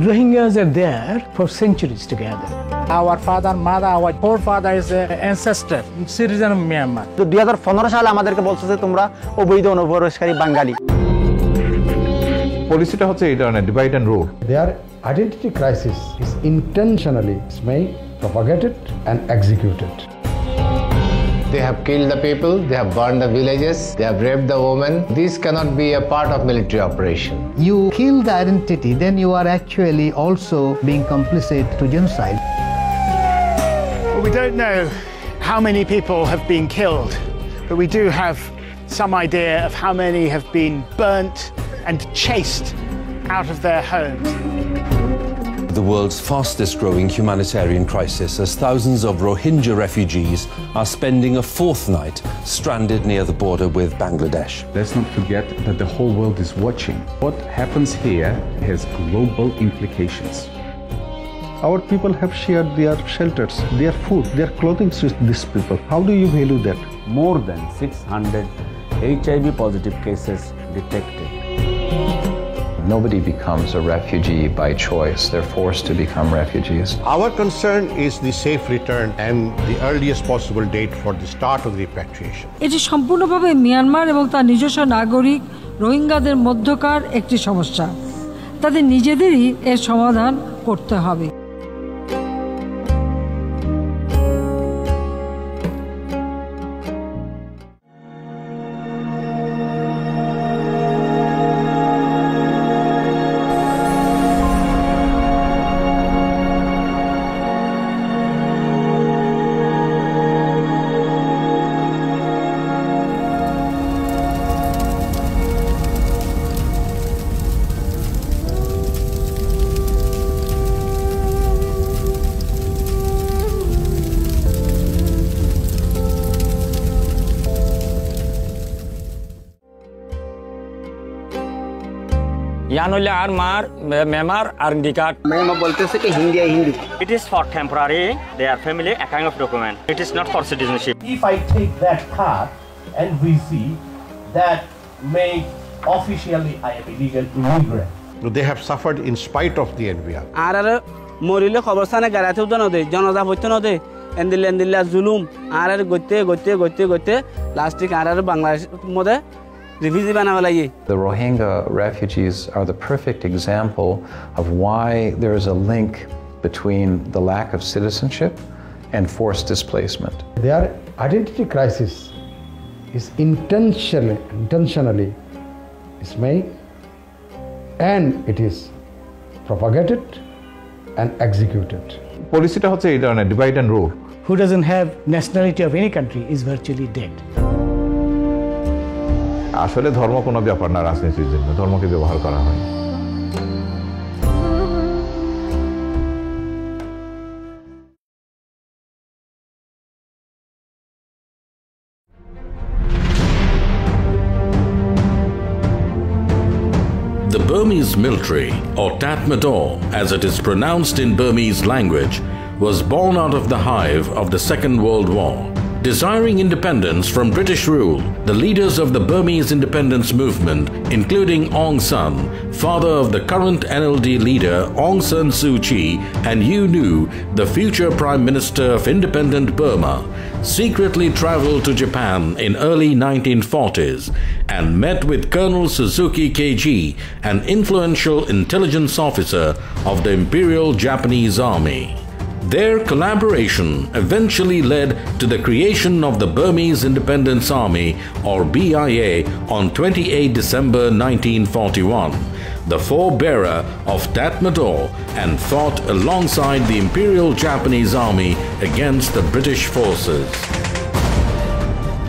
Rohingyas are there for centuries together. Our father, mother, our forefathers, ancestor, citizen of Myanmar. তো 2015 সালে আমাদেরকে বলছে যে তোমরা অবৈধ অনুপ্রবেশকারী বাঙালি। পলিসিটা হচ্ছে এই ধরনের divide and rule. Their identity crisis is intentionally made, propagated and executed. They have killed the people, they have burned the villages, they have raped the women. This cannot be a part of military operation. You kill the identity, then you are actually also being complicit to genocide. Well, we don't know how many people have been killed, but we do have some idea of how many have been burnt and chased out of their homes. The world's fastest growing humanitarian crisis, as thousands of Rohingya refugees are spending a fourth night stranded near the border with Bangladesh. Let's not forget that the whole world is watching. What happens here has global implications. Our people have shared their shelters, their food, their clothing with these people. How do you value that? More than 600 HIV positive cases detected. Nobody becomes a refugee by choice. They're forced to become refugees. Our concern is the safe return and the earliest possible date for the start of the repatriation. এটি সম্পূর্ণভাবে Myanmar এবং তার নিজস্ব নাগরিক রোহিঙ্গাদের মধ্যকার একটি সমস্যা। তাদের নিজেদেরই এর সমাধান করতে হবে। It is for temporary, their family, a kind of document. It is not for citizenship. If I take that card and we see that may officially I am illegal immigrant. They have suffered in spite of the NVR. Morile khabarstane garate udano de janoza hochno de endilla zulum arar gotte plastic arar Bangladesh mode The Rohingya refugees are the perfect example of why there is a link between the lack of citizenship and forced displacement. Their identity crisis is intentionally made, and it is propagated and executed. পলিসিটা হচ্ছে এই ধরনের divide and rule. Who doesn't have nationality of any country is virtually dead. আসলে ধর্ম কোনো ব্যাপার না, রাজনীতির জন্য ধর্মকে ব্যবহার করা হয়। The Burmese military, or Tatmadaw as it is pronounced in Burmese language, was born out of the hive of the Second World War. Desiring independence from British rule, the leaders of the Burmese independence movement, including Aung San, father of the current NLD leader Aung San Suu Kyi, and U Nu, the future Prime Minister of independent Burma, secretly traveled to Japan in early 1940s and met with Colonel Suzuki KG, an influential intelligence officer of the Imperial Japanese Army. Their collaboration eventually led to the creation of the Burmese Independence Army, or BIA, on 28 December 1941, the forebearer of Tatmadaw, and fought alongside the Imperial Japanese Army against the British forces.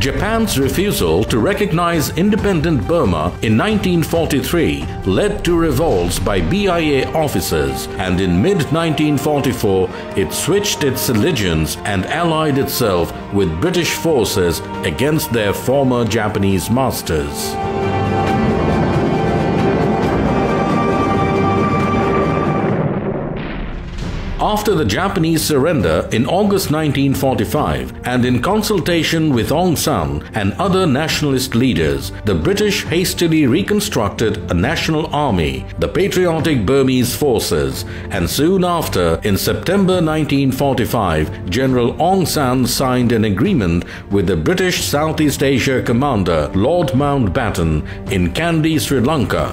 Japan's refusal to recognize independent Burma in 1943 led to revolts by BIA officers, and in mid-1944 it switched its allegiance and allied itself with British forces against their former Japanese masters. After the Japanese surrender in August 1945 and in consultation with Aung San and other nationalist leaders, the British hastily reconstructed a national army, the Patriotic Burmese Forces, and soon after, in September 1945, General Aung San signed an agreement with the British Southeast Asia commander Lord Mountbatten in Kandy, Sri Lanka,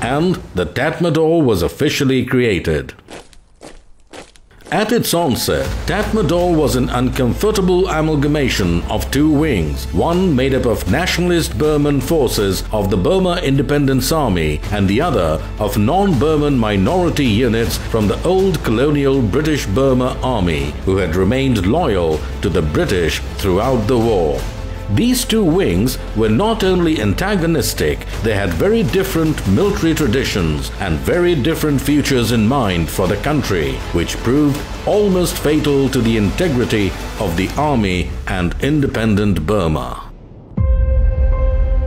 and the Tatmadaw was officially created. At its onset, Tatmadaw was an uncomfortable amalgamation of two wings, one made up of nationalist Burman forces of the Burma Independence Army and the other of non-Burman minority units from the old colonial British Burma Army who had remained loyal to the British throughout the war. These two wings were not only antagonistic, they had very different military traditions and very different futures in mind for the country, which proved almost fatal to the integrity of the army and independent Burma.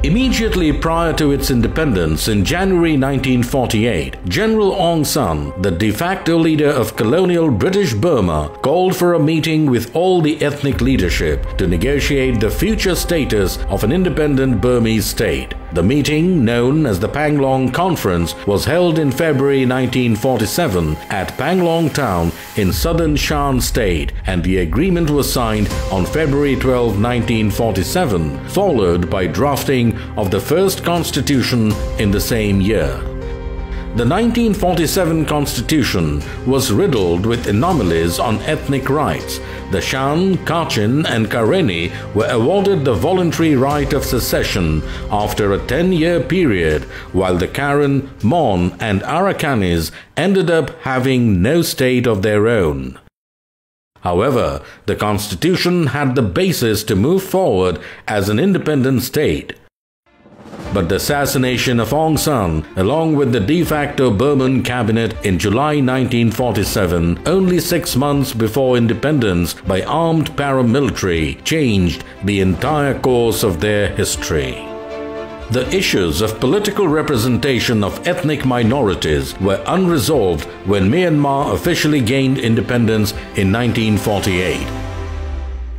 Immediately prior to its independence in January 1948, General Aung San, the de facto leader of colonial British Burma, called for a meeting with all the ethnic leadership to negotiate the future status of an independent Burmese state. The meeting, known as the Panglong Conference, was held in February 1947 at Panglong town in southern Shan state, and the agreement was signed on February 12, 1947, followed by drafting of the first constitution in the same year. The 1947 constitution was riddled with anomalies on ethnic rights. The Shan, Kachin and Karenni were awarded the voluntary right of secession after a 10-year period, while the Karen, Mon and Arakanis ended up having no state of their own. However, the constitution had the basis to move forward as an independent state. But the assassination of Aung San, along with the de facto Burman cabinet in July 1947, only 6 months before independence, by armed paramilitary, changed the entire course of their history. The issues of political representation of ethnic minorities were unresolved when Myanmar officially gained independence in 1948.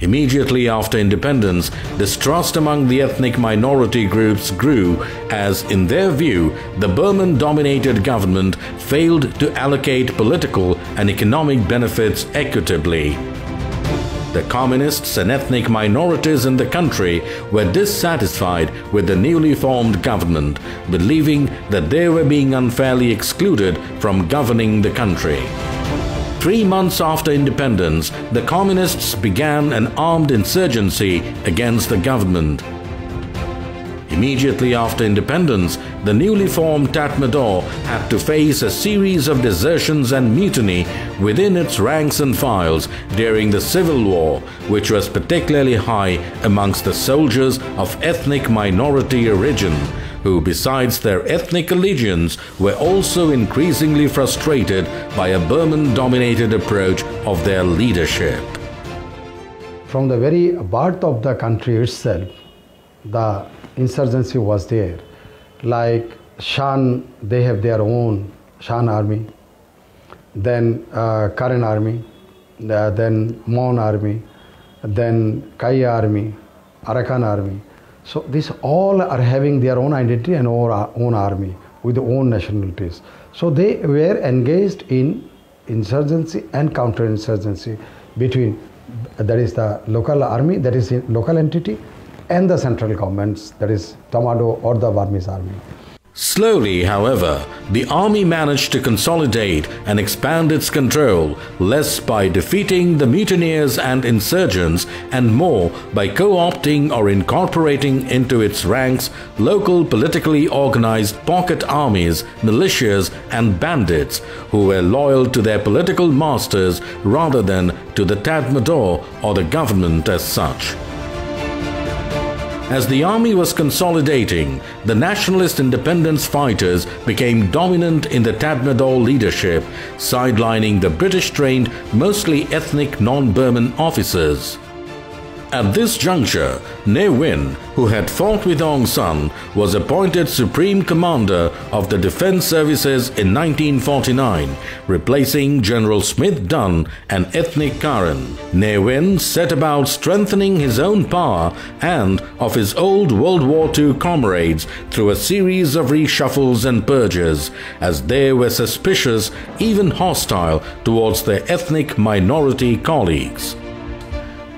Immediately after independence, distrust among the ethnic minority groups grew as, in their view, the Burman-dominated government failed to allocate political and economic benefits equitably. The communists and ethnic minorities in the country were dissatisfied with the newly formed government, believing that they were being unfairly excluded from governing the country. 3 months after independence, the communists began an armed insurgency against the government. Immediately after independence, the newly formed Tatmadaw had to face a series of desertions and mutiny within its ranks and files during the civil war, which was particularly high amongst the soldiers of ethnic minority origin, who, besides their ethnic allegiance, were also increasingly frustrated by a Burman-dominated approach of their leadership. From the very birth of the country itself, the insurgency was there. Like Shan, they have their own Shan army, then Karen army, then Mon army, then Kai army, Arakan army. So these all are having their own identity and own army with their own nationalities. So they were engaged in insurgency and counter-insurgency between, that is the local army, that is the local entity, and the central governments, that is Tatmadaw or the Burmese army. Slowly, however, the army managed to consolidate and expand its control, less by defeating the mutineers and insurgents and more by co-opting or incorporating into its ranks local politically organized pocket armies, militias and bandits who were loyal to their political masters rather than to the Tatmadaw or the government as such. As the army was consolidating, the nationalist independence fighters became dominant in the Tatmadaw leadership, sidelining the British-trained, mostly ethnic non-Burman officers. At this juncture, Ne Win, who had fought with Aung San, was appointed Supreme Commander of the Defense Services in 1949, replacing General Smith Dunn, an ethnic Karen. Ne Win set about strengthening his own power and of his old World War II comrades through a series of reshuffles and purges, as they were suspicious, even hostile, towards their ethnic minority colleagues.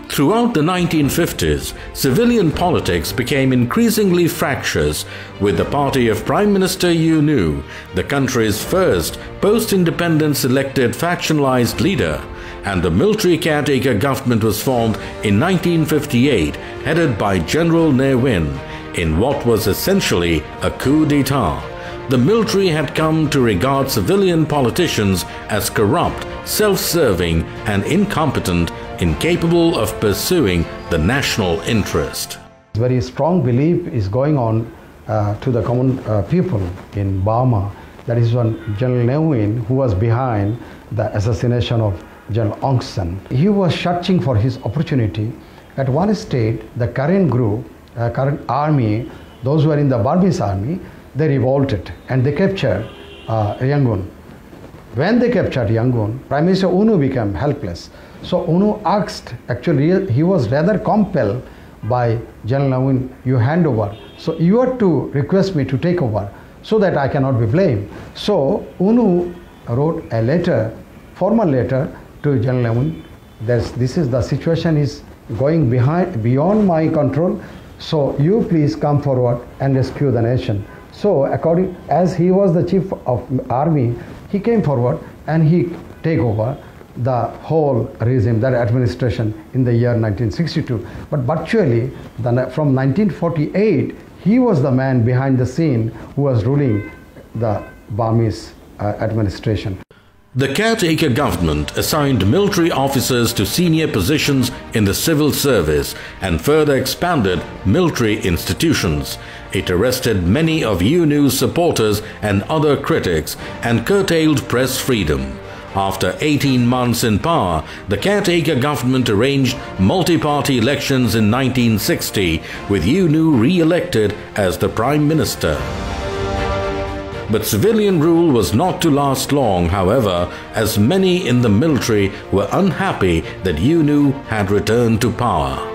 Throughout the 1950s, civilian politics became increasingly fractious, with the party of Prime Minister U Nu, the country's first post-independence elected factionalized leader, and the military caretaker government was formed in 1958, headed by General Ne Win, in what was essentially a coup d'etat. The military had come to regard civilian politicians as corrupt, self-serving, and incompetent, incapable of pursuing the national interest. Very strong belief is going on to the common people in Burma. That is when General Ne Win, who was behind the assassination of General Aung San. He was searching for his opportunity. At one stage, the current group, current army, those who were in the Burmese army, they revolted and they captured Yangon. When they captured Yangon, Prime Minister U Nu became helpless. So U Nu asked, actually he was rather compelled by General Ne Win, you hand over. So you are to request me to take over so that I cannot be blamed. So U Nu wrote a letter, formal letter to General Ne Win. This is the situation is going beyond my control. So you please come forward and rescue the nation. So as he was the chief of army, he came forward and he take over the whole regime, that administration in the year 1962. But virtually from 1948, he was the man behind the scene who was ruling the Burmese administration. The caretaker government assigned military officers to senior positions in the civil service and further expanded military institutions. It arrested many of U Nu's supporters and other critics and curtailed press freedom. After 18 months in power, the caretaker government arranged multi-party elections in 1960, with U Nu re-elected as the Prime Minister. But civilian rule was not to last long, however, as many in the military were unhappy that U Nu had returned to power.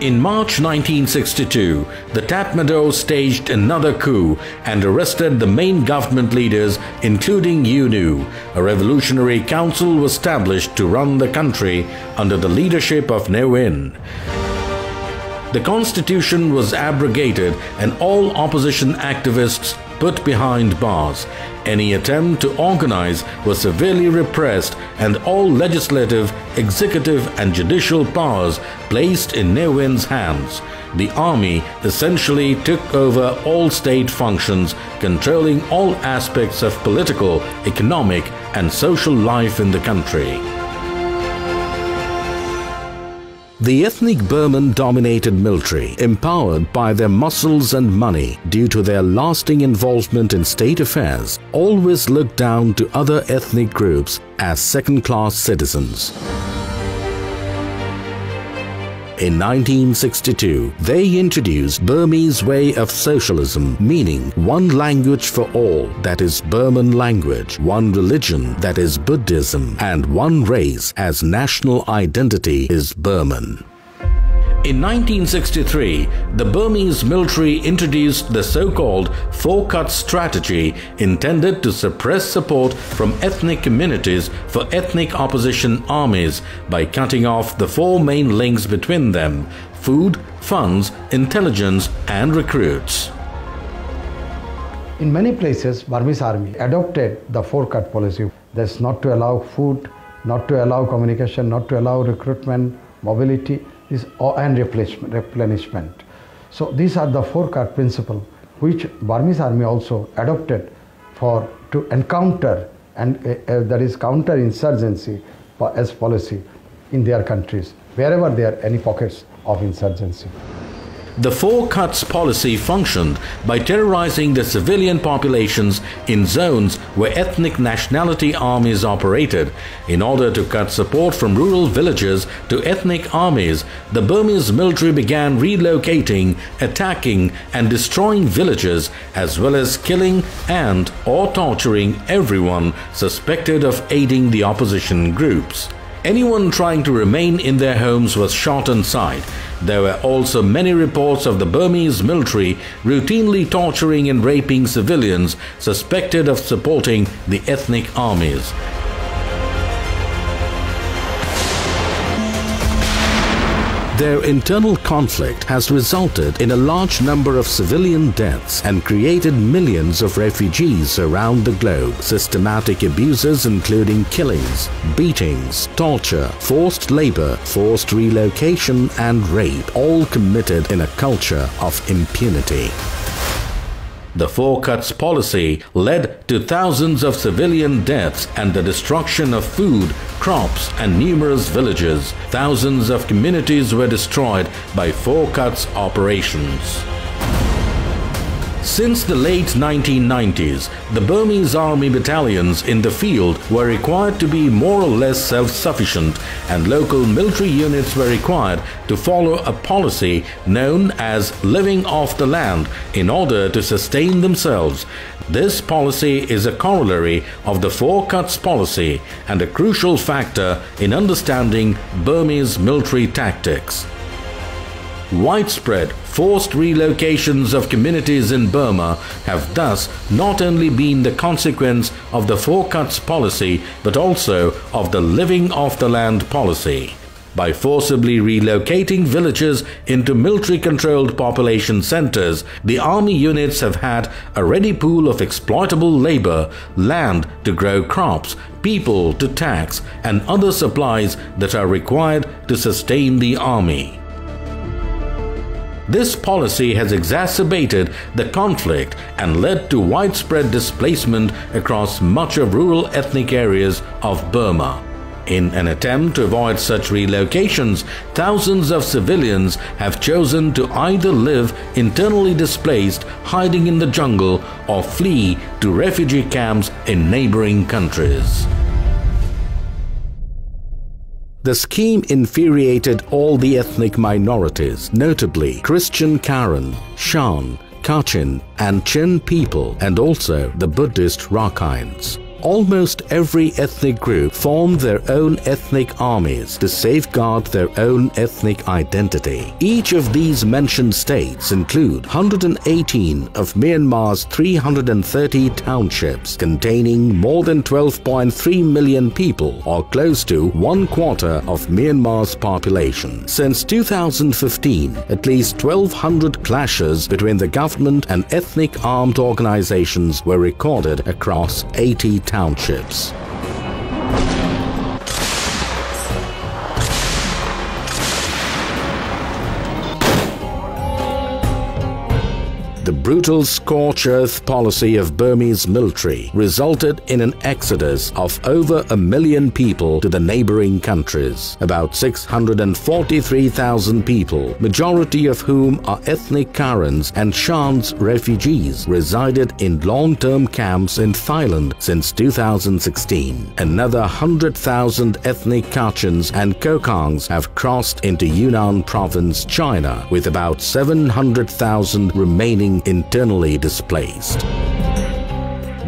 In March 1962, the Tatmadaw staged another coup and arrested the main government leaders, including U Nu. A revolutionary council was established to run the country under the leadership of Ne Win. The constitution was abrogated and all opposition activists put behind bars. Any attempt to organize was severely repressed and all legislative, executive and judicial powers placed in Ne Win's hands. The army essentially took over all state functions, controlling all aspects of political, economic and social life in the country. The ethnic Burman-dominated military, empowered by their muscles and money due to their lasting involvement in state affairs, always looked down to other ethnic groups as second-class citizens. In 1962, they introduced Burmese way of socialism, meaning one language for all, that is Burman language, one religion, that is Buddhism, and one race as national identity is Burman. In 1963, the Burmese military introduced the so-called four-cut strategy intended to suppress support from ethnic communities for ethnic opposition armies by cutting off the four main links between them: food, funds, intelligence and recruits. In many places, Burmese army adopted the four-cut policy. That's not to allow food, not to allow communication, not to allow recruitment, mobility, and replenishment. So these are the four-cut principle which Burmese army also adopted to encounter and that is counter-insurgency as policy in their countries, wherever there are any pockets of insurgency. The four cuts policy functioned by terrorizing the civilian populations in zones where ethnic nationality armies operated. In order to cut support from rural villages to ethnic armies, the Burmese military began relocating, attacking and destroying villages, as well as killing and or torturing everyone suspected of aiding the opposition groups. Anyone trying to remain in their homes was shot on sight. There were also many reports of the Burmese military routinely torturing and raping civilians suspected of supporting the ethnic armies. Their internal conflict has resulted in a large number of civilian deaths and created millions of refugees around the globe. Systematic abuses including killings, beatings, torture, forced labor, forced relocation and rape, all committed in a culture of impunity. The four cuts policy led to thousands of civilian deaths and the destruction of food, crops and numerous villages. Thousands of communities were destroyed by four cuts operations. Since the late 1990s, the Burmese army battalions in the field were required to be more or less self-sufficient, and local military units were required to follow a policy known as living off the land in order to sustain themselves. This policy is a corollary of the four cuts policy and a crucial factor in understanding Burmese military tactics. Widespread forced relocations of communities in Burma have thus not only been the consequence of the four cuts policy but also of the living off the land policy. By forcibly relocating villages into military-controlled population centers, the army units have had a ready pool of exploitable labor, land to grow crops, people to tax, and other supplies that are required to sustain the army. This policy has exacerbated the conflict and led to widespread displacement across much of rural ethnic areas of Burma. In an attempt to avoid such relocations, thousands of civilians have chosen to either live internally displaced, hiding in the jungle, or flee to refugee camps in neighboring countries. The scheme infuriated all the ethnic minorities, notably Christian Karen, Shan, Kachin and Chin people, and also the Buddhist Rakhines. Almost every ethnic group formed their own ethnic armies to safeguard their own ethnic identity. Each of these mentioned states include 118 of Myanmar's 330 townships containing more than 12.3 million people, or close to 1/4 of Myanmar's population. Since 2015, at least 1,200 clashes between the government and ethnic armed organizations were recorded across 80 townships. The brutal scorched earth policy of Burmese military resulted in an exodus of over 1 million people to the neighboring countries. About 643,000 people, majority of whom are ethnic Karens and Shans refugees, resided in long-term camps in Thailand since 2016. Another 100,000 ethnic Kachins and Kokangs have crossed into Yunnan province, China, with about 700,000 remaining internally displaced.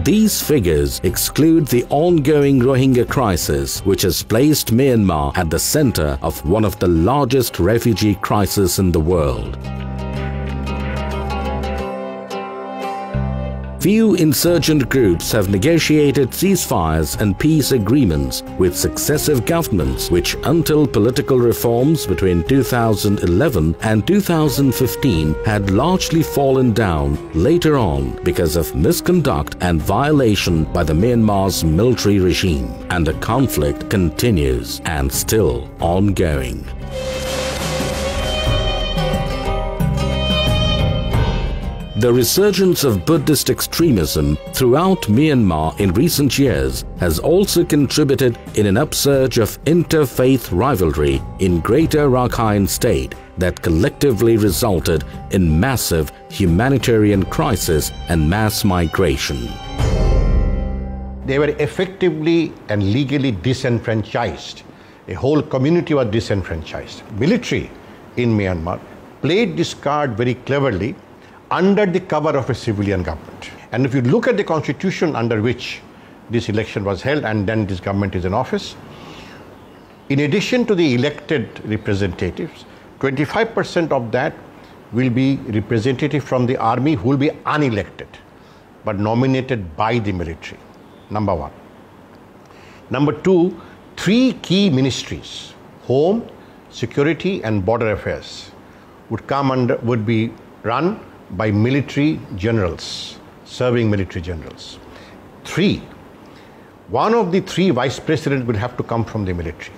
These figures exclude the ongoing Rohingya crisis, which has placed Myanmar at the center of one of the largest refugee crises in the world. Few insurgent groups have negotiated ceasefires and peace agreements with successive governments, which until political reforms between 2011 and 2015 had largely fallen down later on because of misconduct and violation by the Myanmar's military regime, and the conflict continues and still ongoing. The resurgence of Buddhist extremism throughout Myanmar in recent years has also contributed in an upsurge of interfaith rivalry in Greater Rakhine State that collectively resulted in massive humanitarian crisis and mass migration. They were effectively and legally disenfranchised. A whole community was disenfranchised. Military in Myanmar played this card very cleverly under the cover of a civilian government. And if you look at the constitution under which this election was held and then this government is in office, in addition to the elected representatives, 25% of that will be representative from the army who will be unelected but nominated by the military, number one. Number two, 3 key ministries, Home, Security and Border Affairs, would be run by military generals, serving military generals. 3, one of the 3 vice presidents will have to come from the military.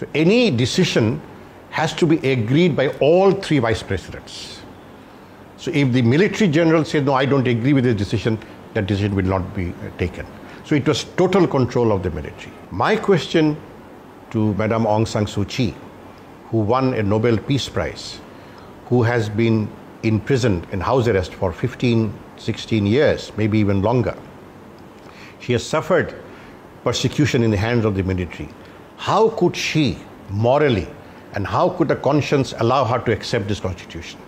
So any decision has to be agreed by all 3 vice presidents. So if the military general says, no, I don't agree with this decision, that decision will not be taken. So it was total control of the military. My question to Madam Aung San Suu Kyi, who won a Nobel Peace Prize, who has been imprisoned in house arrest for 15, 16 years, maybe even longer. She has suffered persecution in the hands of the military. How could she morally and how could the conscience allow her to accept this constitution?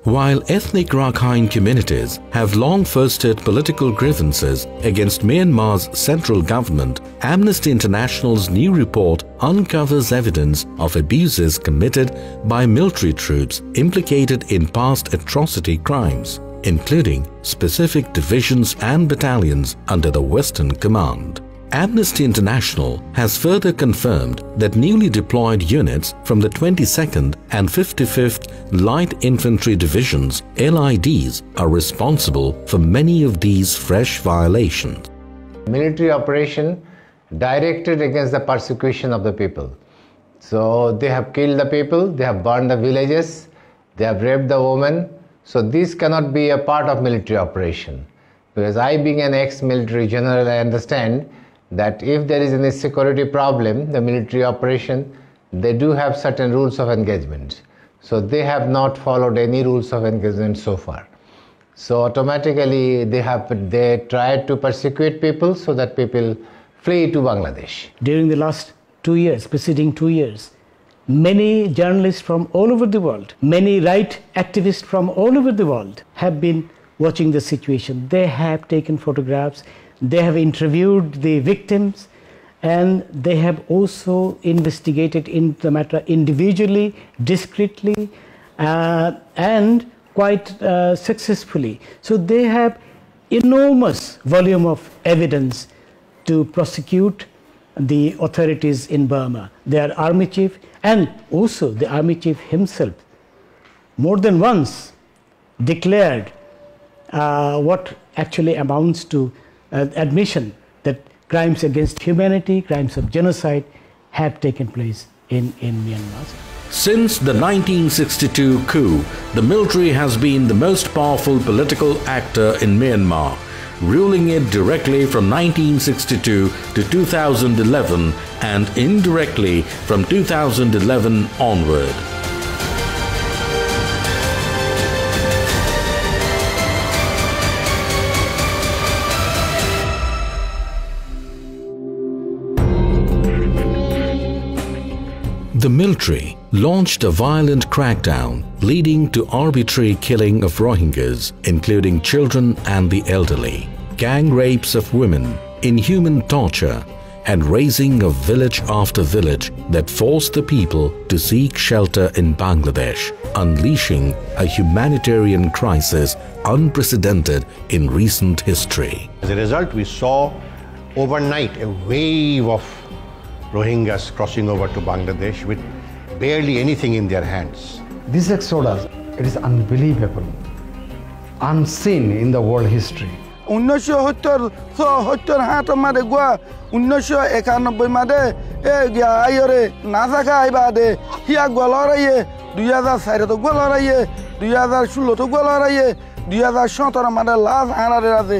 While ethnic Rakhine communities have long fostered political grievances against Myanmar's central government, Amnesty International's new report uncovers evidence of abuses committed by military troops implicated in past atrocity crimes, including specific divisions and battalions under the Western Command. Amnesty International has further confirmed that newly deployed units from the 22nd and 55th Light Infantry Divisions (LIDs) are responsible for many of these fresh violations. Military operation directed against the persecution of the people. So they have killed the people, they have burned the villages, they have raped the women. So this cannot be a part of military operation. Because I, being an ex-military general, I understand that if there is any security problem, the military operation, they do have certain rules of engagement. So they have not followed any rules of engagement so far. So automatically they tried to persecute people so that people flee to Bangladesh. During the last 2 years, preceding 2 years, many journalists from all over the world, many right activists from all over the world have been watching the situation. They have taken photographs, they have interviewed the victims, and they have also investigated in the matter individually, discreetly, and quite successfully. So they have enormous volume of evidence to prosecute the authorities in Burma, their army chief, and also the army chief himself more than once declared what actually amounts to admission that crimes against humanity, crimes of genocide have taken place in Myanmar. Since the 1962 coup, the military has been the most powerful political actor in Myanmar, ruling it directly from 1962 to 2011 and indirectly from 2011 onward. The military launched a violent crackdown leading to arbitrary killing of Rohingyas, including children and the elderly, gang rapes of women, inhuman torture, and razing of village after village that forced the people to seek shelter in Bangladesh, unleashing a humanitarian crisis unprecedented in recent history. As a result, we saw overnight a wave of Rohingyas crossing over to Bangladesh with barely anything in their hands. This exodus, it is unbelievable, unseen in the world history. 1970 হাত মারে গোয়া 1991 মাদে এ গিয়া আইরে নাজাকা আইবা দে হিয়া গোলরাইয়ে 2004 তো গোলরাইয়ে 2016 তো গোল হারাইয়ে 2017 মানে last আনারে আছে